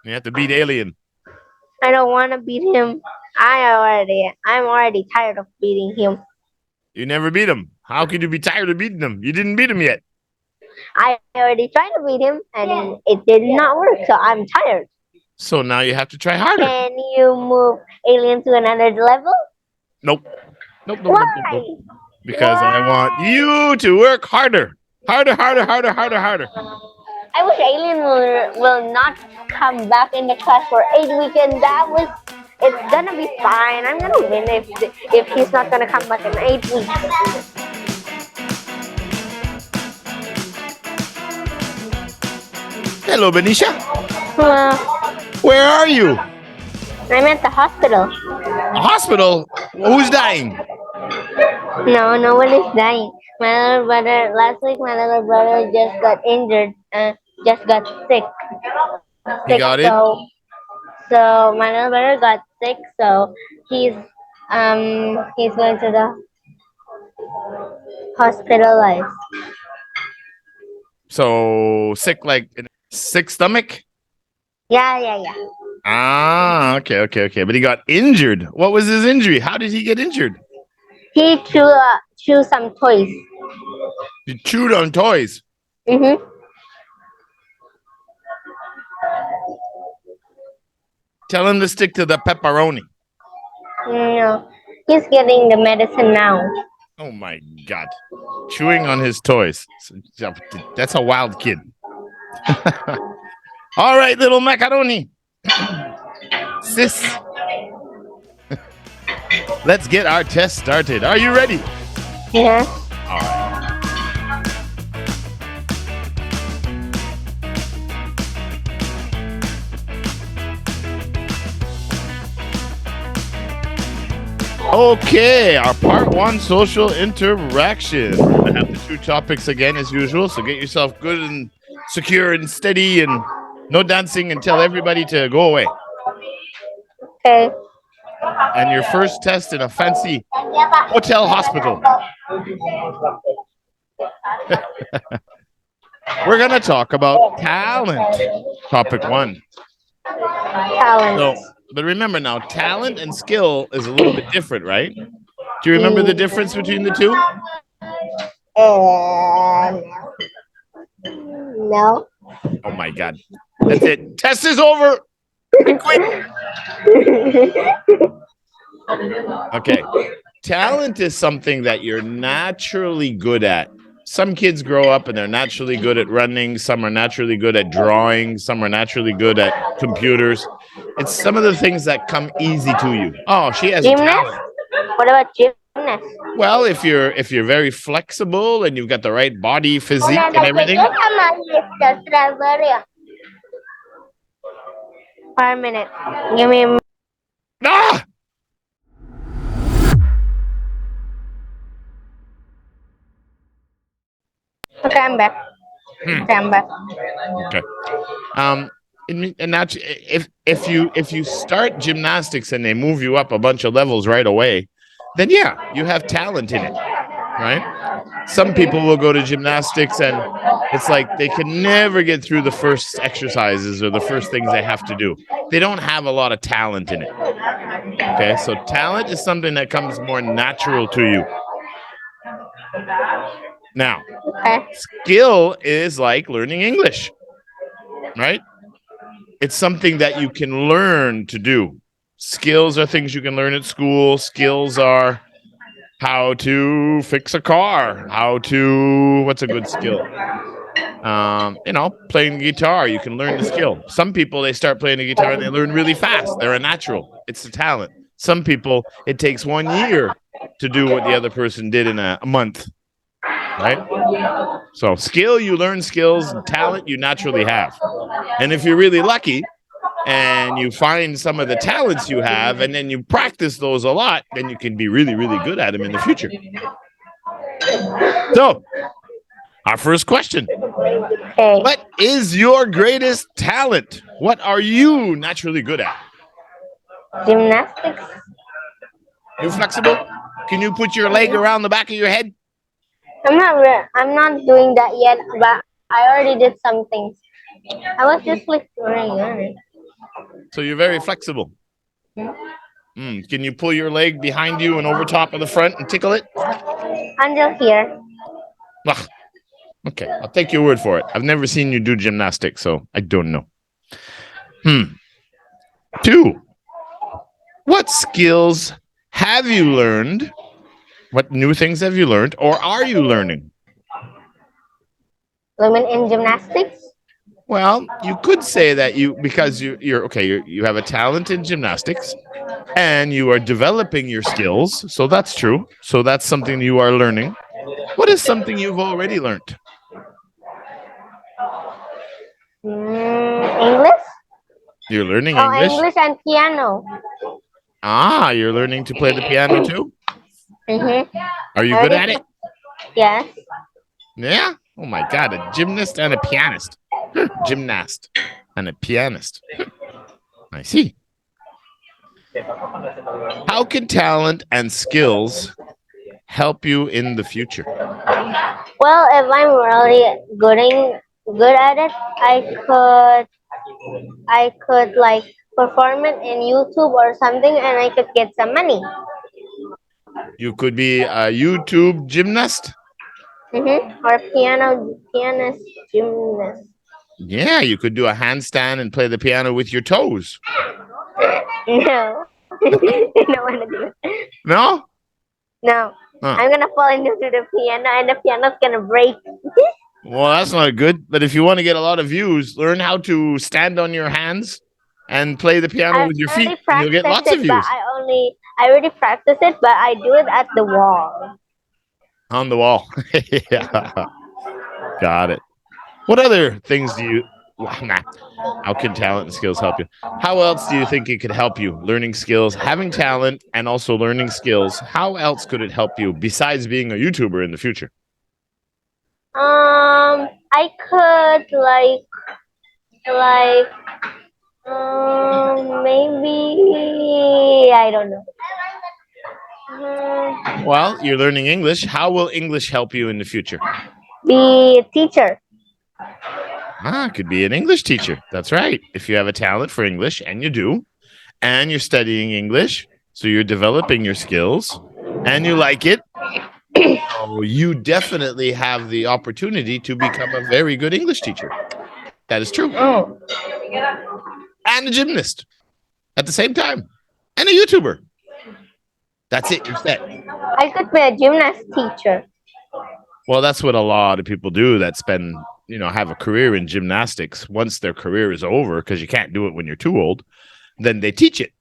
You have to beat Alien. I don't want to beat him. I'm already tired of beating him. You never beat him. How could you be tired of beating him? You didn't beat him yet. I already tried to beat him and it did not work, so I'm tired. So now you have to try harder. Can you move Alien to another level? Nope. Nope, nope, nope, nope, Why? nope. Because I want you to work harder. Harder, harder, harder, harder, harder. I wish Alien will not come back in the class for 8 weeks, and it's gonna be fine. I'm gonna win if he's not gonna come back in 8 weeks. Hello, Benecia. Uh, Where are you? I'm at the hospital. A hospital? Who's dying? No, no one is dying. My little brother last week. My little brother just got injured. Just got sick. He Sick. got it? So my little brother got sick. So he's going to the hospitalized. So sick, like sick stomach? Yeah. Ah, okay. But he got injured. What was his injury? How did he get injured? He chew some toys. He chewed on toys. Mhm. Tell him to stick to the pepperoni. No, he's getting the medicine now. Oh my God. Chewing on his toys. That's a wild kid. All right, little macaroni. Sis. Let's get our test started. Are you ready? Yeah. All right. Okay, our part one, social interaction. We're going to have the two topics again as usual, so get yourself good and secure and steady and no dancing and tell everybody to go away. Okay. And your first test in a fancy hotel hospital. We're going to talk about talent. Topic one. Talent. So, but remember now, talent and skill is a little bit different, right? Do you remember the difference between the two? No. Oh my God. That's it. Test is over. I quit. Okay. Talent is something that you're naturally good at. Some kids grow up and they're naturally good at running. Some are naturally good at drawing. Some are naturally good at computers. It's some of the things that come easy to you. Oh, she has Gymnast? talent. What about gymnast? Well, if you're very flexible and you've got the right body physique and everything. 1 minute. Give me a minute. Ah! Okay, I'm back. Okay, I'm back. Okay. And that's if you start gymnastics and they move you up a bunch of levels right away, then yeah, you have talent in it, right? Some people will go to gymnastics and it's like they can never get through the first exercises or the first things they have to do. They don't have a lot of talent in it. Okay, so talent is something that comes more natural to you. Now, skill is like learning English, right? It's something that you can learn to do. Skills are things you can learn at school. Skills are how to fix a car, what's a good skill? Playing guitar, you can learn the skill. Some people, they start playing the guitar and they learn really fast. They're a natural. It's a talent. Some people, it takes 1 year to do what the other person did in a month. Right? So skill, you learn skills, talent you naturally have. And if you're really lucky and you find some of the talents you have and then you practice those a lot, then you can be really, really good at them in the future. So, our first question. What is your greatest talent? What are you naturally good at? Gymnastics. You flexible? Can you put your leg around the back of your head? I'm not doing that yet, but I already did some things. I was just like So you're very flexible. Can you pull your leg behind you and over top of the front and tickle it? Until here. Ugh. Okay, I'll take your word for it. I've never seen you do gymnastics, so I don't know. 2. What skills have you learned? What new things have you learned, or are you learning? Women in gymnastics? Well, you could say that because you have a talent in gymnastics and you are developing your skills. So that's true. So that's something you are learning. What is something you've already learned? English? You're learning English? English and piano. You're learning to play the piano too? Are you good at it? Yes. Yeah? Oh my God, a gymnast and a pianist. Gymnast and a pianist. I see. How can talent and skills help you in the future? Well, if I'm really good at it, I could like perform it in YouTube or something, and I could get some money. You could be a YouTube gymnast. Or pianist, gymnast. Yeah, you could do a handstand and play the piano with your toes. No. I don't want to do it. No? No. I'm going to fall into the piano and the piano's going to break. Well, that's not good. But if you want to get a lot of views, learn how to stand on your hands and play the piano with your feet. And you'll get lots of views. I already practice it, but I do it at the wall. On the wall. Yeah. Got it. What other things do you... How can talent and skills help you? How else do you think it could help you? Learning skills, having talent, and also learning skills. How else could it help you besides being a YouTuber in the future? I could maybe I don't know. Well, you're learning English. How will English help you in the future? Be a teacher. Could be an English teacher. That's right. If you have a talent for English, and you do, and you're studying English, so you're developing your skills, and you like it, so you definitely have the opportunity to become a very good English teacher. That is true. And a gymnast at the same time, and a YouTuber. That's it. You're set. I could be a gymnast teacher. Well, that's what a lot of people do that spend, have a career in gymnastics. Once their career is over, because you can't do it when you're too old, then they teach it.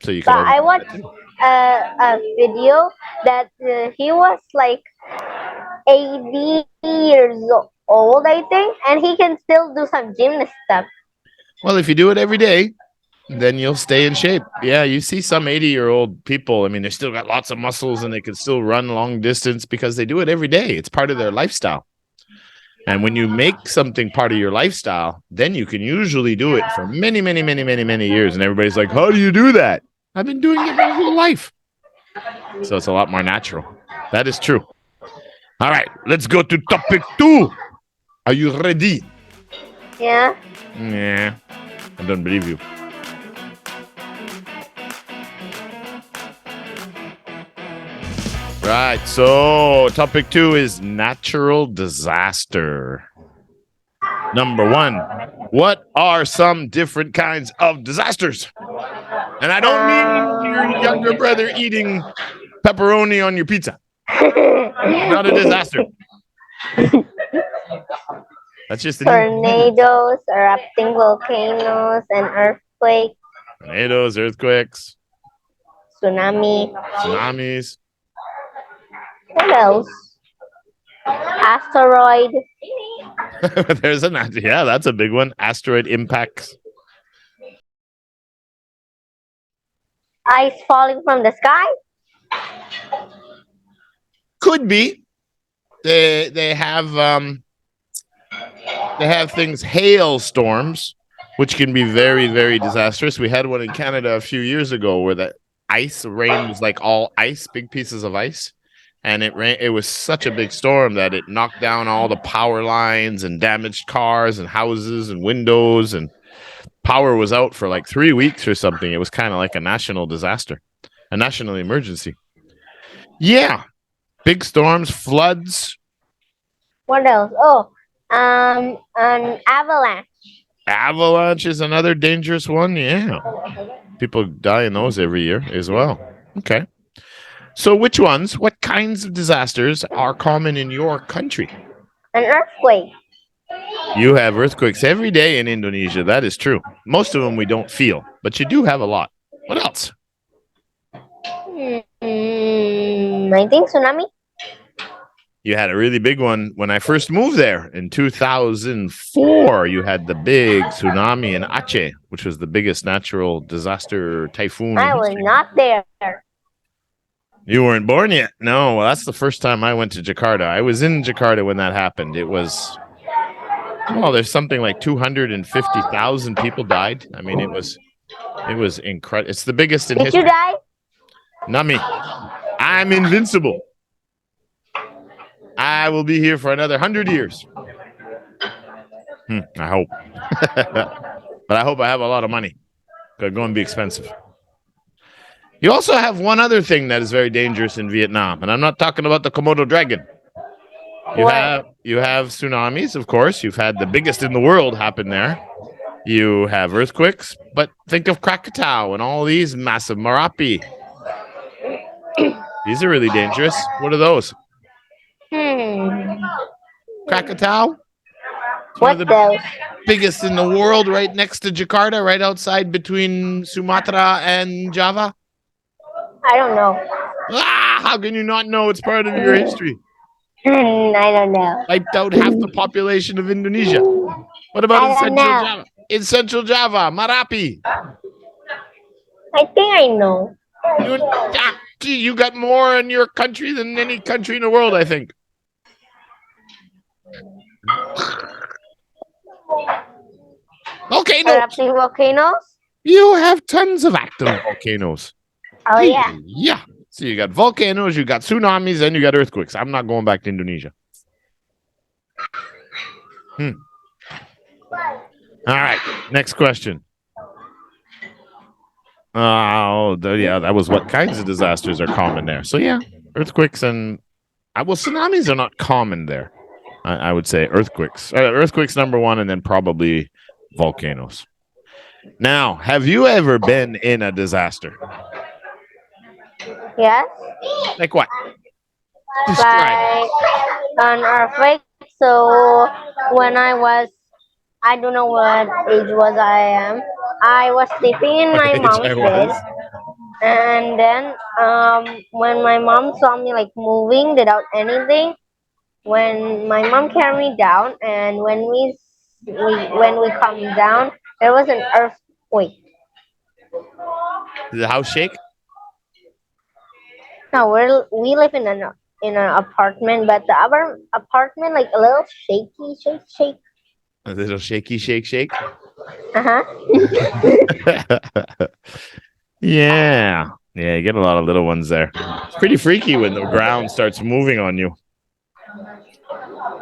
So you can. But I watched a video that he was like 80 years old, I think, and he can still do some gymnast stuff. Well, if you do it every day, then you'll stay in shape. Yeah, you see some 80-year-old people. I mean, they still got lots of muscles and they can still run long distance because they do it every day. It's part of their lifestyle. And when you make something part of your lifestyle, then you can usually do it for many, many, many, many, many years. And everybody's like, how do you do that? I've been doing it my whole life. So it's a lot more natural. That is true. All right, let's go to topic 2. Are you ready? Yeah. Yeah, I don't believe you. Right, so topic 2 is natural disaster. Number 1, what are some different kinds of disasters? And I don't mean your younger brother eating pepperoni on your pizza. Not a disaster. That's just tornadoes, erupting volcanoes, and earthquakes. Tornadoes, earthquakes. Tsunamis. What else? Asteroid. That's a big one. Asteroid impacts. Ice falling from the sky? Could be. They have things, hailstorms, which can be very, very disastrous. We had one in Canada a few years ago where the rain was like all ice, big pieces of ice. And it was such a big storm that it knocked down all the power lines and damaged cars and houses and windows. And power was out for like 3 weeks or something. It was kind of like a national disaster, a national emergency. Yeah. Big storms, floods. What else? Oh, an avalanche. Avalanche is another dangerous one. Yeah. People die in those every year as well. Okay. So what kinds of disasters are common in your country? An earthquake. You have earthquakes every day in Indonesia. That is true. Most of them we don't feel, but you do have a lot. What else? I think tsunami. You had a really big one when I first moved there in 2004. You had the big tsunami in Aceh, which was the biggest natural disaster typhoon. I was not there. You weren't born yet? No, well, that's the first time I went to Jakarta. I was in Jakarta when that happened. It was, well, there's something like 250,000 people died. I mean, it was incredible. It's the biggest in history. Did you die? Not me. I'm invincible. I will be here for another 100 years. I hope. But I hope I have a lot of money. It's going to be expensive. You also have one other thing that is very dangerous in Vietnam, and I'm not talking about the Komodo dragon. You have tsunamis, of course. You've had the biggest in the world happen there. You have earthquakes, but think of Krakatau and all these massive Marapi. These are really dangerous. What are those? Krakatau? What those? Biggest in the world, right next to Jakarta, right outside between Sumatra and Java. I don't know. How can you not know? It's part of your history. I don't know. Wiped out half the population of Indonesia. What about in Central Java? In Central Java, Marapi. I think I know. You got more in your country than any country in the world, I think. Volcanoes. Erupting volcanoes? You have tons of active volcanoes. Oh, yeah. Yeah. So you got volcanoes, you got tsunamis, and you got earthquakes. I'm not going back to Indonesia. All right. Next question. That was what kinds of disasters are common there. So yeah, earthquakes and tsunamis are not common there. I would say earthquakes. Earthquakes number one, and then probably volcanoes. Now, have you ever been in a disaster? Yes. Like what? Like an earthquake. So when I don't know what age was I was sleeping in my mom's bed. And then when my mom saw me like moving without anything, when my mom carried me down, and when we come down, there was an earthquake. Did the house shake? No, we live in an apartment, but the other apartment like a little shake. A little shaky, shake. Yeah. Yeah, you get a lot of little ones there. It's pretty freaky when the ground starts moving on you.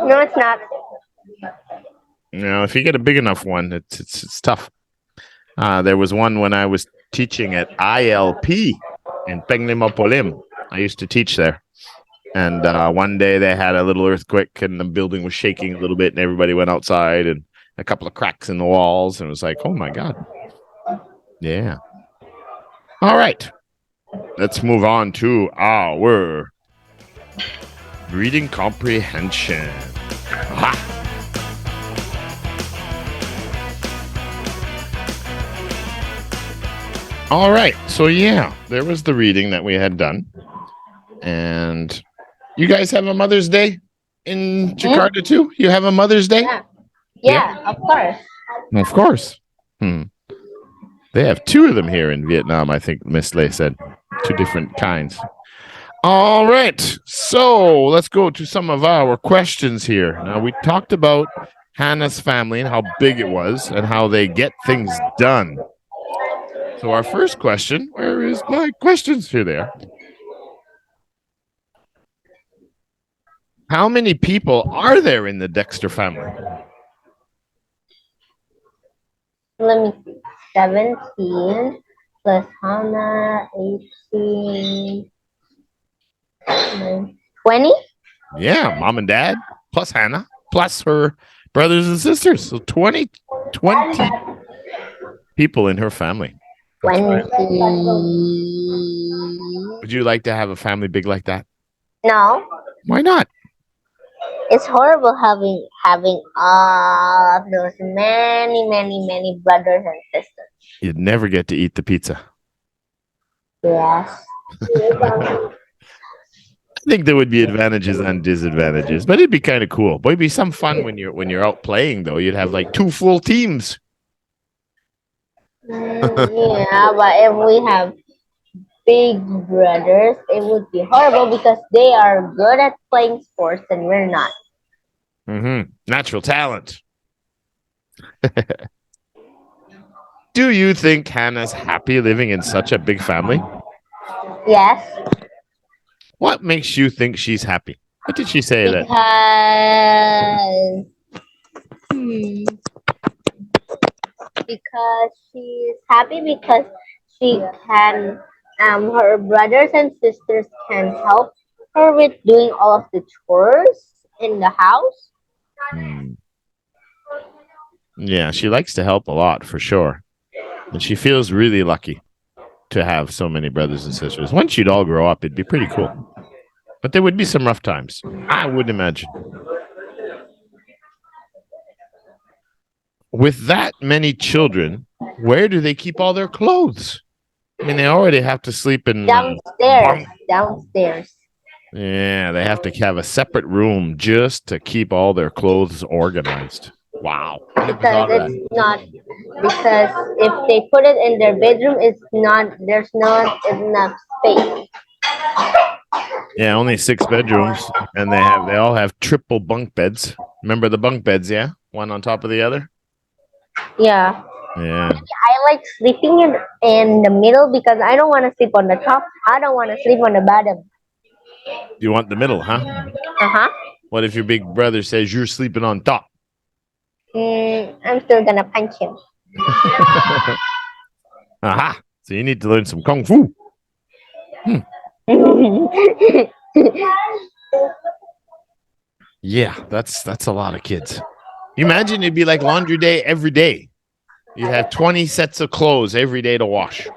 No, it's not. If you get a big enough one, it's tough. There was one when I was teaching at ILP in Penglimapolim. I used to teach there. And one day they had a little earthquake and the building was shaking a little bit and everybody went outside and a couple of cracks in the walls. And it was like, oh my God. Yeah. All right. Let's move on to our reading comprehension. Aha. All right. So, yeah, there was the reading that we had done. And you guys have a Mother's Day in Jakarta, too? You have a Mother's Day? Yeah, of course. Of course. They have two of them here in Vietnam, I think Miss Lei said. Two different kinds. All right. So let's go to some of our questions here. Now, we talked about Hannah's family and how big it was and how they get things done. So our first question, where is my questions? Here they are. How many people are there in the Dexter family? Let me see. 17 plus Hannah, 18, 20? Yeah, mom and dad plus Hannah plus her brothers and sisters. So 20 people in her family. That's 20. right. Would you like to have a family big like that? No, Why not? it's horrible having all of those many brothers and sisters. You'd never get to eat the pizza. Yes. I think there would be advantages and disadvantages, but it'd be kind of cool. But it'd be some fun when you're out playing though. You'd have like 2 full teams. Yeah, but if we have big brothers, it would be horrible because they are good at playing sports and we're not. Natural talent. Do you think Hannah's happy living in such a big family? Yes. What makes you think she's happy? What did she say that? Because she's happy because she can her brothers and sisters can help her with doing all of the chores in the house. Yeah, she likes to help a lot for sure. And she feels really lucky to have so many brothers and sisters. Once you'd all grow up, it'd be pretty cool. But there would be some rough times, I would imagine. With that many children, where do they keep all their clothes? I mean, they already have to sleep in downstairs. Yeah, they have to have a separate room just to keep all their clothes organized. Wow. Because if they put it in their bedroom, there's not enough space. Yeah, only 6 bedrooms, and they all have triple bunk beds. Remember the bunk beds, yeah? One on top of the other? Yeah. Yeah. I like sleeping in the middle because I don't want to sleep on the top. I don't want to sleep on the bottom. You want the middle, huh? Uh-huh. What if your big brother says you're sleeping on top? I'm still gonna punch him. Aha! So you need to learn some kung fu. Yeah, that's a lot of kids. Imagine it'd be like laundry day every day. You'd have 20 sets of clothes every day to wash.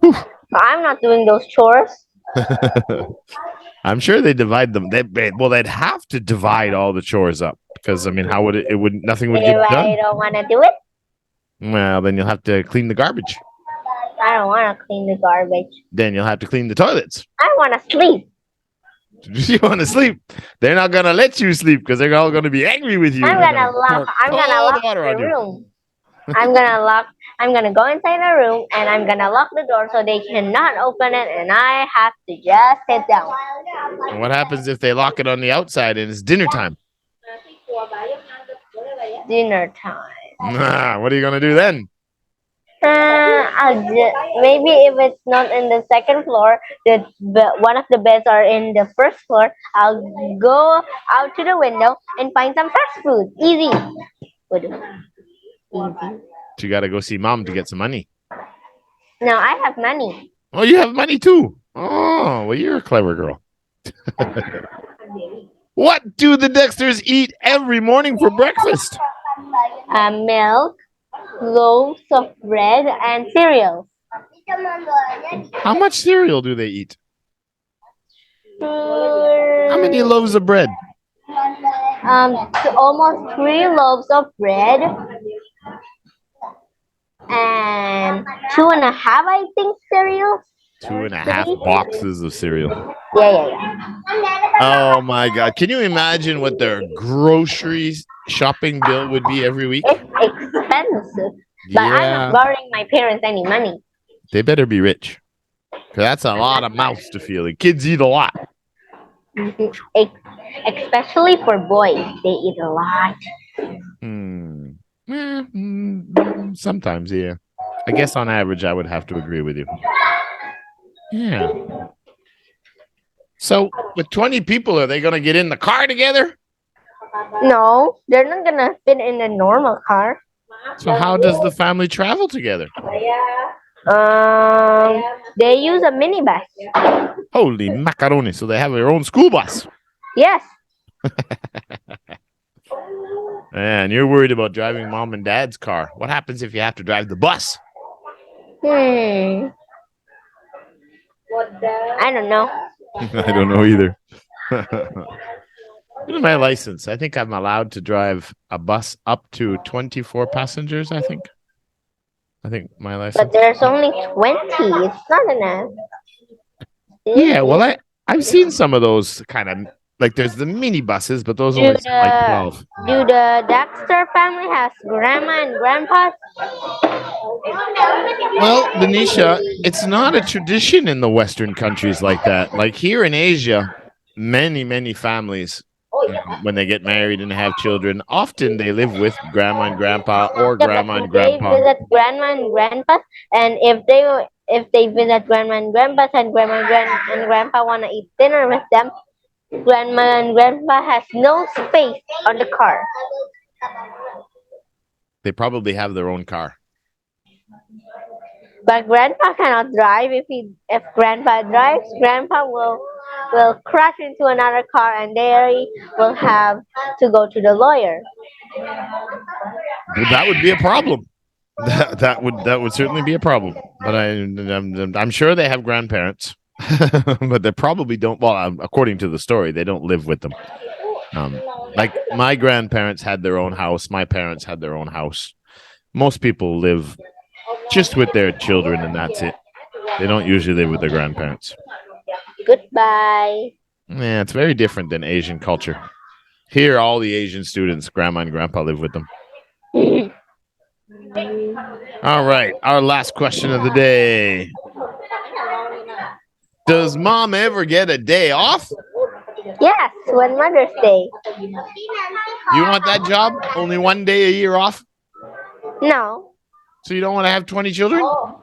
I'm not doing those chores. I'm sure they divide them. They'd have to divide all the chores up because I mean, how would it would nothing would get done? I don't want to do it. Well, then you'll have to clean the garbage. I don't want to clean the garbage. Then you'll have to clean the toilets. I want to sleep. You want to sleep? They're not gonna let you sleep because they're all gonna be angry with you. I'm gonna lock the room. I'm gonna go inside the room and I'm gonna lock the door so they cannot open it and I have to just sit down. And what happens if they lock it on the outside and it's dinner time? Dinner time. What are you gonna do then? Maybe if it's not in the second floor, one of the beds are in the first floor. I'll go out to the window and find some fast food. Easy. You got to go see mom to get some money. No, I have money. Oh, you have money too. Oh, well, you're a clever girl. What do the Dexters eat every morning for breakfast? Milk, loaves of bread, and cereal. How much cereal do they eat? How many loaves of bread? Almost 3 loaves of bread. And 2.5, I think, cereal. 2.5 boxes of cereal. Yeah. Oh my God! Can you imagine what their grocery shopping bill would be every week? It's expensive, but I'm not borrowing my parents any money. They better be rich, because that's a lot of mouths to feed. And kids eat a lot. Especially for boys, they eat a lot. Sometimes, yeah. I guess on average, I would have to agree with you. Yeah. So, with 20 people, are they going to get in the car together? No, they're not going to fit in a normal car. So how does the family travel together? They use a minibus. Holy macaroni! So they have their own school bus. Yes. And you're worried about driving mom and dad's car. What happens if you have to drive the bus? I don't know. I don't know either. Look at my license. I think I'm allowed to drive a bus up to 24 passengers, I think my license. But there's only 20. It's not enough. Yeah, well, I've seen some of those kind of, like there's the mini buses, but those only seem like 12. Do the Dexter family has grandma and grandpa? Well, Benecia, it's not a tradition in the Western countries like that. Like here in Asia, many families, when they get married and have children, often they live with grandma and grandpa or grandma and grandpa. They visit grandma and grandpa, and if they visit grandma and grandpa and and grandpa want to eat dinner with them, grandma and grandpa has no space on the car. They probably have their own car. But grandpa cannot drive. If grandpa drives, grandpa will crash into another car, and they will have to go to the lawyer. Well, that would be a problem. That would certainly be a problem. But I'm sure they have grandparents, but they probably don't. Well, according to the story, they don't live with them. Like my grandparents had their own house. My parents had their own house. Most people live just with their children, and that's it. They don't usually live with their grandparents. Goodbye. Yeah, it's very different than Asian culture. Here, all the Asian students, grandma and grandpa live with them. All right, our last question of the day. Does mom ever get a day off? Yes, when Mother's Day. You want that job? Only one day a year off? No. So you don't want to have 20 children? No.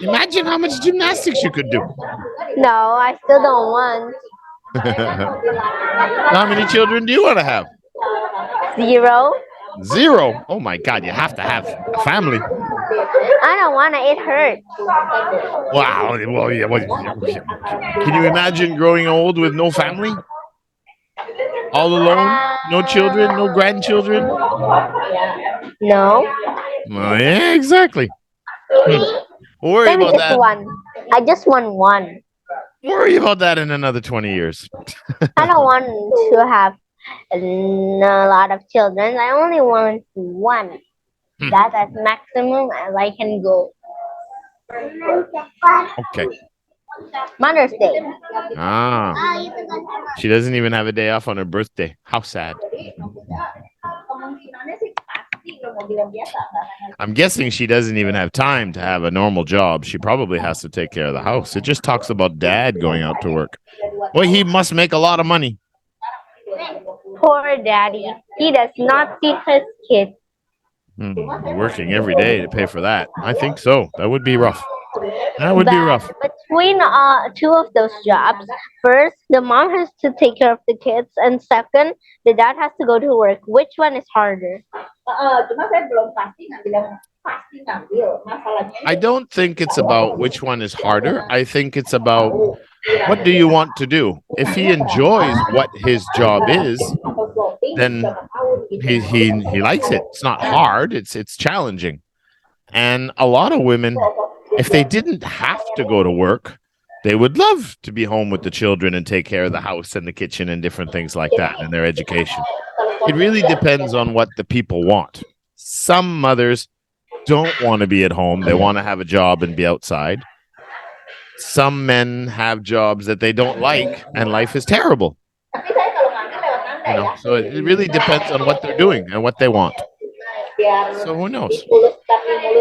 Imagine how much gymnastics you could do. No, I still don't want. How many children do you want to have? 0. 0? Oh my God, you have to have a family. I don't want to. It hurts. Wow. Well, yeah. Can you imagine growing old with no family? All alone? No children? No grandchildren? No. Well, yeah, exactly. Worry about that. One. I just want one. Worry about that in another 20 years. I don't want to have a lot of children. I only want one. That's at maximum as I can go. Okay. Mother's Day. She doesn't even have a day off on her birthday. How sad. I'm guessing she doesn't even have time to have a normal job. She probably has to take care of the house. It just talks about dad going out to work. Well, he must make a lot of money. Poor daddy. He does not see his kids. Working every day to pay for that. I think so. That would be rough. That would be rough. Between two of those jobs, first, the mom has to take care of the kids, and second, the dad has to go to work. Which one is harder? I don't think it's about which one is harder. I think it's about what do you want to do. If he enjoys what his job is, then he likes it. It's not hard. It's challenging. And a lot of women, if they didn't have to go to work, they would love to be home with the children and take care of the house and the kitchen and different things like that and their education. It really depends on what the people want. Some mothers don't want to be at home. They want to have a job and be outside. Some men have jobs that they don't like, and life is terrible. So it really depends on what they're doing and what they want. So who knows?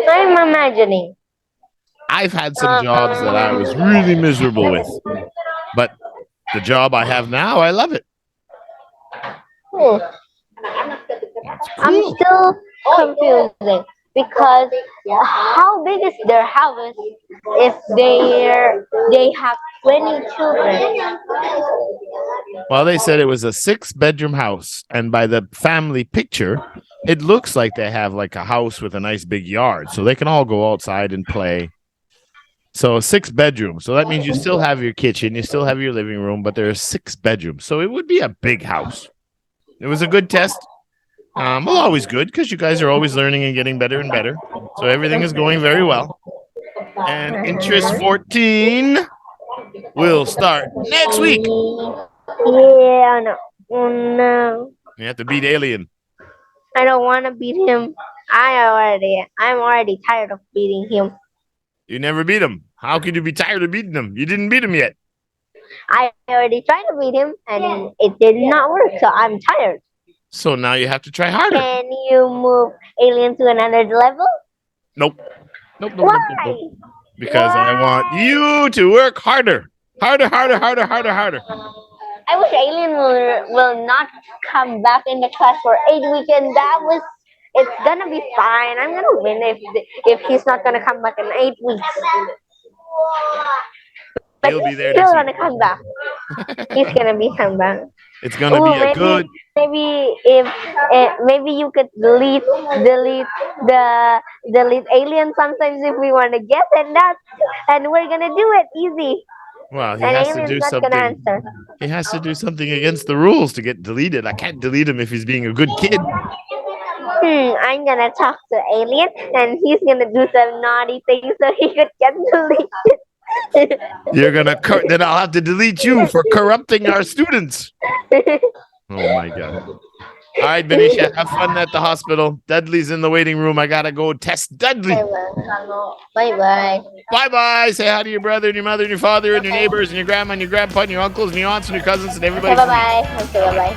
I'm imagining. I've had some jobs that I was really miserable with, but the job I have now, I love it. Cool. I'm still confusing because how big is their house if they have 20 children. Well, they said it was a 6-bedroom house, and by the family picture, it looks like they have like a house with a nice big yard, so they can all go outside and play. So 6 bedrooms. So that means you still have your kitchen, you still have your living room, but there are 6 bedrooms. So it would be a big house. It was a good test. Well, always good because you guys are always learning and getting better and better. So everything is going very well. And interest 14 will start next week. Yeah, no. Oh, no. You have to beat Alien. I don't want to beat him. I'm already tired of beating him. You never beat him. How could you be tired of beating him? You didn't beat him yet. I already tried to beat him and it did not work, so I'm tired. So now you have to try harder. Can you move Alien to another level? Nope. Why? Because I want you to work harder. Harder. I wish Alien will not come back in the class for 8 weeks, and it's gonna be fine. I'm gonna win if he's not gonna come back in 8 weeks. But He'll be there He's next gonna come back. He's gonna be come back. It's gonna be a good. Maybe you could delete Alien sometimes if we want to guess, and we're gonna do it easy. Well, he And has to Alien's do not something. gonna answer. He has to do something against the rules to get deleted. I can't delete him if he's being a good kid. I'm gonna talk to Alien, and he's gonna do some naughty things so he could get deleted. You're gonna then I'll have to delete you for corrupting our students. Oh my god. All right, Benecia, have fun at the hospital. Dudley's in the waiting room. I gotta go test Dudley. Bye. Bye. Say hi to your brother and your mother and your father and your neighbors and your grandma and your grandpa and your uncles and your aunts and your cousins and everybody. Bye. Okay, bye.